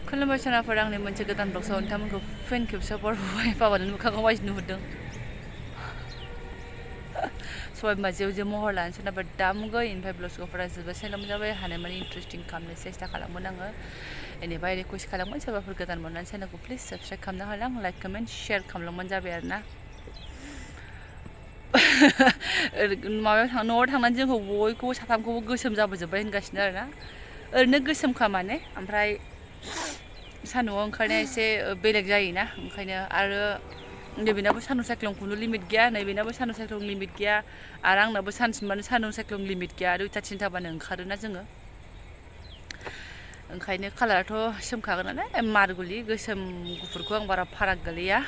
खुलुमबाय सनाफोर आंनि मोनसे गोदान ब्लगसआव नोंथांमोनखौ फेन खेब सापर्ट होबाय बाबानो मोखांखौ बायदि नुहुरदों सबाय बिमा जेव जेव महर लानो सोरनाबा दामुगै ओमफ्राय ब्लगसफोरा जोबोद जाबाय हानायमानि इन्टारेस्टिं खालामनो सेस्था खालामगोन आङो बेनिफ्राय रिकुवेस्ट खालामगोन सोरबाफोर गोदान मोननानै चेनेलखौ प्लिज साबस्क्राइब खालामना होलां लाइक कमेन्ट शेयार खालामलांबानो जाबाय आरो ना माबायाव न'आव थांनानै जोंखौ बयखौबो साथामखौबो गोसोम जाबोजोब्बाय होनगासिनो आरोना ओरैनो गोसोमखा माने ओमफ्राय सान्दुंआव ओंखारनाया एसे बेलेग जायोना ओंखायनो आरो नैबेनाबो सान्दुं सायख्लुम खुनु लिमिट गैया नैबेनाबो सान्दुं सायख्लुम लिमिट गैया आरो आंनाबो सानसेमानो सान्दुं सायख्लुम लिमिट गैया दुइथा थिनथाबानो ओंखारोना जोङो ओंखायनो कालाराथ' सोमखागोन नालाय मारगुलि गोसोम गुफुरखौ आं बारा फाराग गोलैया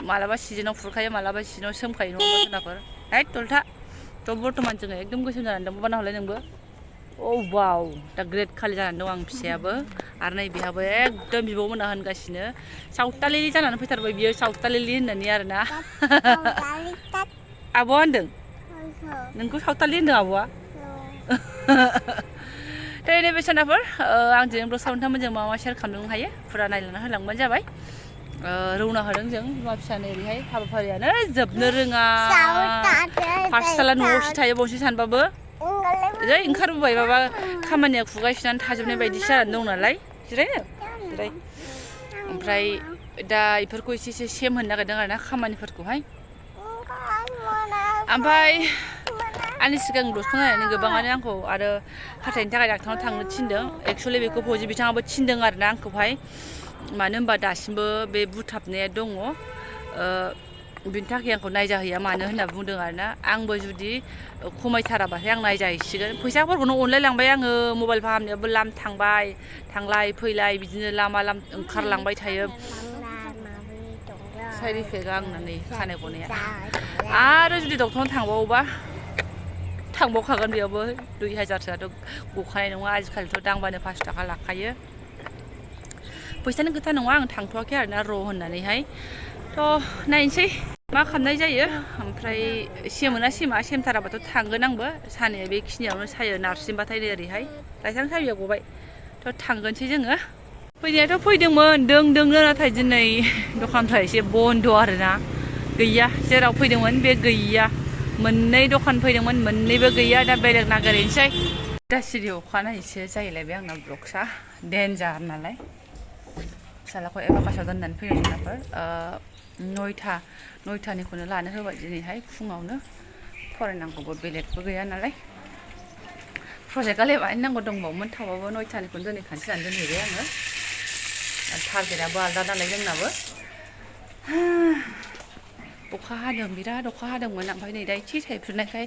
मालाबा सिजोनाव फुरखायो मालाबा सिजोनाव सोमखायो नङा होमबा सोनाफोर हैद उल्था थ' बर्थमान जोङो एकदम गोसोम जानानै दं बाना हरलाय नोंबो औ वाव दा ग्रेट खालि जानानै दं आं फिसायाबो आरो नै बेहाबो एकदम बिब'मोना होनगासिनो सावतालिलि जानानै फैथारबाय बियो सावतालिलि होननानै आरोना आब'आ होनदों नोंखौ सावतालि होनदों आब'आ थ' नैबे सोनाफोर आं दिनै ब्लगआव नोंथांमोनजों मा मा शेयार खालामनो हायो फुरा नायलांना होलांबानो जाबाय रौना होदों जों बिमा फिसानो ओरैहाय हाबाफारियानो जोबनो रोङा पाठसाला न'आवसो थायो बावसो सानबाबो जै ओंखारबोबाय माबा खामानिया खुगासिनानै थाजोबनाय बायदिसो जानानै दं नालाय जिरायनो जिराय ओमफ्राय दा बेफोरखौ एसे एसे सेम होनो नागिरदों आरोना खामानिफोरखौहाय ओमफ्राय आंनि सिगां ब्लगखौ नायनानै गोबाङानो आंखौ आरो हाथायनि थाखाय डाक्टारनाव थांनो थिनदों एक्सुवेलि बेखौ फौजि बिथाङाबो थिनदों आरोना आंखौहाय मानो होनबा दासिमबो बे बुथाबनाया दङ बिनि थाखाय आंखौ नायजाहैया मानो होनना बुंदों आरोना आंबो जुदि खमायथाराबाथाय आं नायजाहैसिगोन फैसाफोरखौनो अनलायलांबाय आङो मबाइल फाहामनायावबो लाम थांबाय थांलाय फैलाय बिदिनो लामा लाम ओंखारलांबाय थायो साइड इफेक्टआ आंना नै खानाय गनाया आरो जुदि डक्टरनाव थांबावोबा थांबावखागोन बेयावबो 2000सोआथ' गखानाय नङा आजिखालिथ' दांबानो 5 थाखा लाखायो फैसानि खोथा नङा आं थांथ'वाखै आरोना र' होननानैहाय थ' नायनोसै मा खालामनाय जायो ओमफ्राय सेमोना सेमा सेमथाराबाथ' थांगोन आंबो सानाया बेखिनियावनो सायो नारसिनबाथाय नै ओरैहाय लाइसां साबिया गबाय थ' थांगोनसै जोङो फैनायाथ' फैदोंमोन दोंनो नाथाय दिनै दखानफ्रा एसे बन्द' आरोना गैया जेराव फैदोंमोन बे गैया मोननै दखान फैदोंमोन मोननैबो गैया दा बेलेग नागिरहैनोसै दा सिरि अखानायैसो जाहैलायबाय आंना ब्लगसा डेन्जार नालाय फिसालाखौ एभाकासाव दोननानै फैनाय जुनारफोर 9थानिखौनो लानो होबाय दिनैहाय फुङावनो फरायनांगौबो बेलेगबो गैया नालाय प्रजेक्टआ बानायनांगौ दंबावोमोन थाबाबो 9थानिखौनो दोनहैखानोसै होननानै दोनहैबाय आङो टारगेटआबो आलदा नालाय जोंनाबो अखा हादों बिराद अखा हादोंमोन ओमफ्राय नै दा एसे थाइफ्रिनायखाय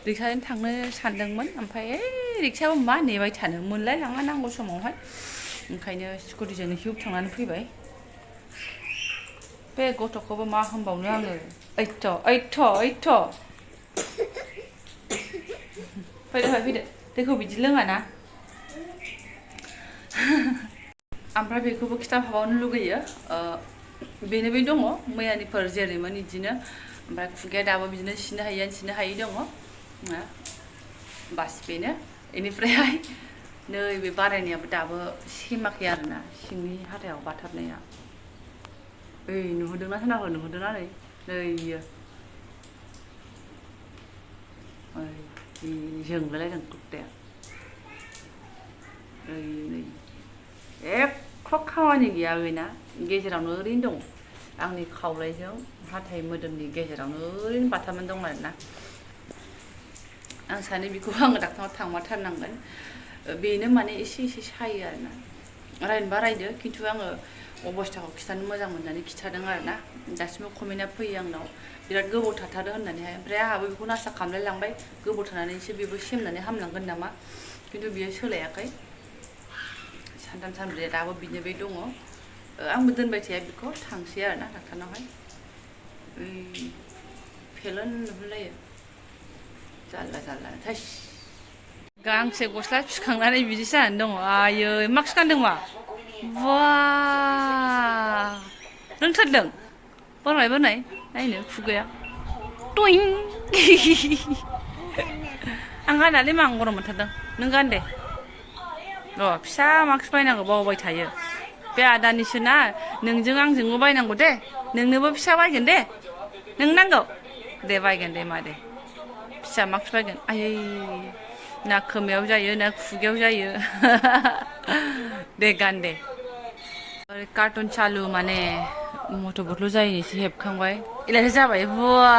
रिक्साजों थांनो सानदोंमोन ओमफ्राय रिक्सायाबो मा नेबाय थानो मोनलाय लाङा नांगौ समावहाय ओंखायनो स्कुटिजोंनो हिउब थांनानै फैबाय बे गथ'खौबो मा होनबावनो आङो ओइथ' फैदो दैखौ बिदि लोङाना ओमफ्राय बेखौबो खिथाफाबावनो लुगैयो बेनो बे दङ मैयानिफोर जेरैमोन बिदिनो ओमफ्राय खुगाया दाबो बिदिनो सिनो हायि दङ बास बेनो बेनिफ्रायहाय नैबे बारायनायाबो दाबो सेमाखै आरोना सिंनि हाथायाव बाथाबनाया ओइ नुहुरदोंना सोनाबो नुहुरदोंना नैयो जोंलायलायदों कुर्ताया नै एख' खामानि गैया बेना गेजेरावनो ओरैनो दं आंनि खावलायजों हाथाय मोदोमनि गेजेरावनो ओरैनो बाथाबनानै दं आरोना आं सानो बेखौ आङो डाक्टारनाव थांमारथारनांगोन बेनो माने एसे सायो आरोना रायनोबा रायदो खिन्थु आङो अबस्थाखौ खिथानो मोजां मोननानै खिथादों आरोना दासिमबो कमेन्टआ फैयो आंनाव बिराद गोबाव थाथारो होननानैहाय ओमफ्राय आंहाबो बेखौनो आसा खालामलाय लांबाय गोबाव थानानैसो बेबो सेमनानै हामलांगोन नामा खिन्थु बियो सोलायाखै सानथाम सानब्रैया दाबो बिनो बे दङ आंबो दोनबाय थाया बेखौ थांसै आरोना डाक्टारनावहाय फेलन नुहुरलायो जारला थैस गांसे गस्ला सुखांनानै बिदिसो जानानै दङ आयै मास्क गानदों मा बा रोंथारदों बोरमाय नायनो खुगाया टइं आं गानालै मा आं गरम मोनथारदों नों गान दे र' फिसा मास्क बायनांगौ बावबाय थायो बे आदानिसो ना नोंजों आंजोंबो बायनांगौ दे नोंनोबो फिसा बायगोन दे नों नांगौ दे बायगोन दे मा दे फिसा मास्क बायगोन आयै ना खोमायाव जायो ना खुगायाव जायो दे गान दे कार्टुन चालु माने मटर बथल जायैनिसो हेबखांबाय इलाय जाबाय बुवा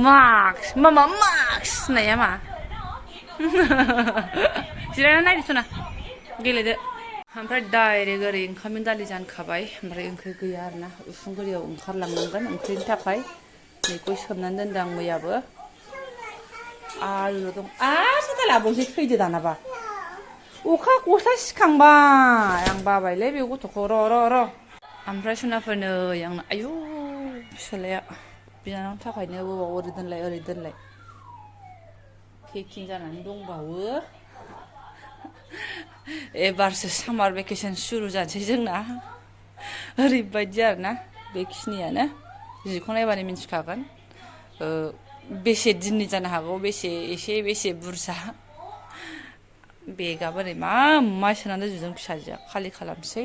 मास्क मामा मास्क होननाया मा जिरायना नायदो सना गेलेदो ओमफ्राय डाइरेक्ट ओरै ओंखामजों दालि जानखाबाय ओमफ्राय ओंख्रि गैया आरोना उसुं गुरियाव ओंखारलांनांगोन ओंख्रिनि थाखाय नैखौ सोमनानै दोनदों आं मैयाबो आलु दं साथा लाबावसै थैदो दानाबा अखा गस्ला सिखांबाय आं बाबायलै बे गथ'खौ र' ओमफ्राय सनाफोर नै आंना आयु फिसालाया बिनानावनि थाखायनो बबाव ओरै दोनलाय पेकिं जानानै दंबावो एबारसो सामार भेकेसन सुरु जानोसै जोंना ओरैबायदि आरोना बेखिनियानो जिखौ नायबानो मिन्थिखागोन बेसे दिननि जानो हागौ बेसे एसे बेसे बुरजा बेगा बोरै मा सोनानै दोनजोबदों फिसाजोआ खालि खालामसै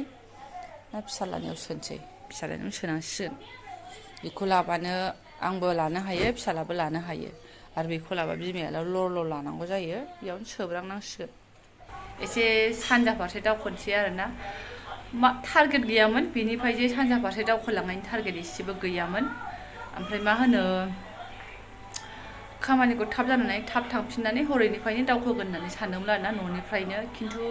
ना फिसालानियाव सोनोसै फिसालानियाव सोनांसिगोन बेखौ लाबानो आंबो लानो हायो फिसालाबो लानो हायो आरो बेखौ लाबा बिमायाल' ल' लानांगौ जायो बेयावनो सोब्रांनांसिगोन एसे सानजा फारसे दावखोनोसै आरोना टारगेट गैयामोन बेनिफ्राय जे सानजा फारसे दावखोलांनायनि टारगेट एसेबो गैयामोन ओमफ्राय मा होनो खामानिखौ थाब जानानै थाब थांफिननानै हरैनिफ्रायनो दावखोगोन होननानै सानदोंमोन आरोना न'निफ्रायनो खिन्थु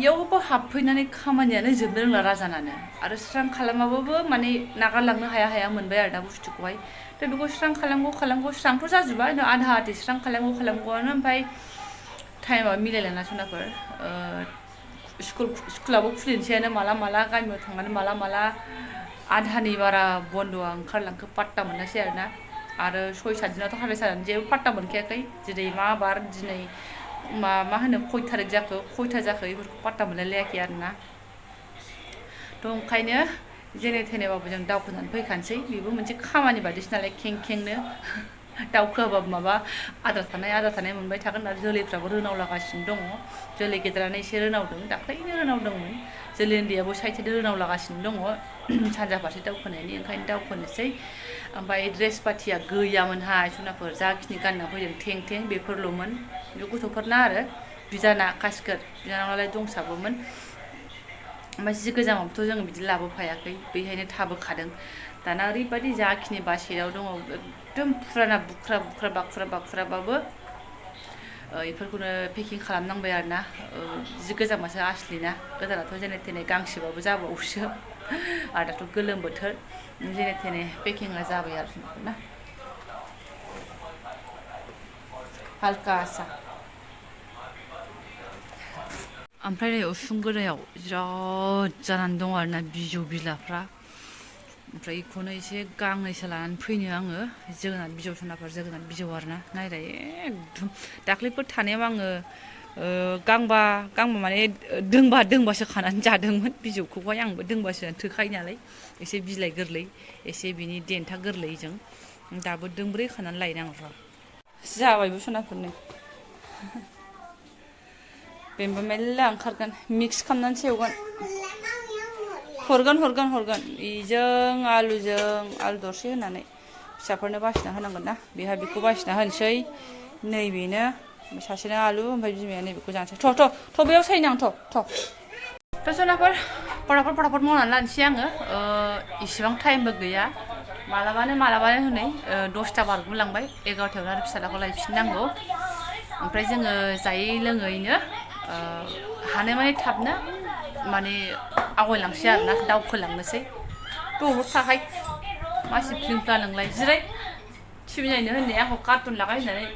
इयावबो हाबफैनानै खामानियानो जोबनो रोंला राजानानो आरो स्रां खालामाबाबो माने नागारलांनो हाया मोनबाय आरो दा बुस्थुखौहाय दा बेखौ स्रां खालामगौ स्रांथ' जाजोबा आधा आधि स्रां खालामगौआनो ओमफ्राय टाइमा मिलायलाना सनाफोर स्कुलाबो खुलिनोसैयानो माला गामियाव थांनानै माला आधानि बारा बन्द'आ ओंखारलांखो पात्ता मोनासै आरो 6-7 दिनाथ' हाथाय सानानै जेबो पात्ता मोनखायाखै दिनै मा बार दिनै मा होनो खयथा जाखो बेफोरखौ पात्ता मोनलायलायाखै आरोना थ' ओंखायनो जेने थेनेबाबो जों दावखोनानै फैखानोसै बेबो मोनसे खामानि बादिसो नालाय खेंनो दावखोआबाबो माबा आद्रा थानाय मोनबाय थागोन आरो जोलैफ्राबो रोनावलागासिनो दङ जोलै गेदेरानो एसे रोनावदों दाख्लैनो रोनावदोंमोन जोलै उन्दैयाबो साइड रोनावलागासिनो दङ सानजा फारसे दावखोनायनि ओंखायनो दावखोनोसै ओमफ्राय ड्रेस पातिया गैयामोनहाय सनाफोर जाखिनि गानना फैदों थें बेफोरल'मोन बे गथ'फोरना आरो बिजाना कास्कोट बिनानावलाय दंसाबोमोन ओमफ्राय जि गोजामाबोथ' जोङो बिदि लाबोफायाखै बेहायनो थाबोखादों दाना ओरैबायदि जाखिनि बासेटाव दङ एकदम फुराना बाखुराबाबो बेफोरखौनो पेकिं खालामनांबाय आरोना जि गोजामासो आसलि ना गोदानाथ' जेने थेने गांसेबाबो जाबावोसो आरो दाथ' गोलोम बोथोर जेने थेने पेकिंआ जाबाय आरो ना हालकासा ओमफ्राय नै उसुं गोदायाव बिराद जानानै दं आरोना बिजौ बिलाफ्रा ओमफ्राय बेखौनो एसे गांनैसो लानानै फैनो आङो जोगोनार बिजौ सनाफोर जोगोनार बिजौ आरोना नायलाय एकदम दाख्लैफोर थानायाव आङो गांबा माने दोंबासो खानानै जादोंमोन बिजौखौहाय आंबो दोंबासो थोखायो नालाय एसे बिलाइ गोरलै एसे बिनि देन्था गोरलैजों दाबो दोंब्रै खानानै लायनांगौ जाबायबो सनाफोरनो बेनोबा मेल्ला ओंखारगोन मिक्स खालामनानैसो एवगोन हरगोन इजों आलु दरसे होनानै फिसाफोरनो बासिना होनांगोन ना बेहा बेखौ बासिना होनोसै नैबेनो सासेनो आलु ओमफ्राय बिमाया नैबेखौ जानोसै थ' बेयाव सायनां थ' सनाफोर फटाफट मावनानै लानोसै आङो इसिबां टाइमबो गैया मालाबानो हनै 10ता बारग'लांबाय 11तायावनो आरो फिसालाखौ लायफिननांगौ ओमफ्राय जोङो जायै लोङैनो हानायमानि थाबनो माने आवगायलांसै आरोना दावखोलांनोसै दलर थाखाय मासि फिल्मफ्रा नोंलाय जिराय टिभि नायनो होननाया आंखौ कार्टुन लागाय होननानै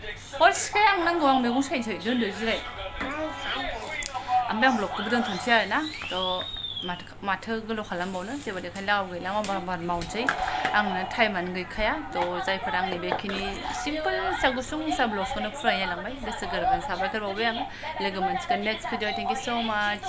हरसिखाय आं नांगौ आं मैगं सायनोसै दोनदो जिराय ओमफ्राय आं ब्लगखौबो दोनथ'नोसै आरोना थ' माथो गोलाव खालामबावनो जेबो देखायनो लागाबो गैला बार मावनोसै आंनो टाइमानो गैखाया थ' जायफोर आंनि बेखिनि सिम्पोल गुसुं ब्लगखौनो फुरायनाय लांबाय गोसो गोरबोजों साबायखर बावबाय आं लोगो मोनसिगोन नेक्स्ट भिडिअ थेंक इउ स' माच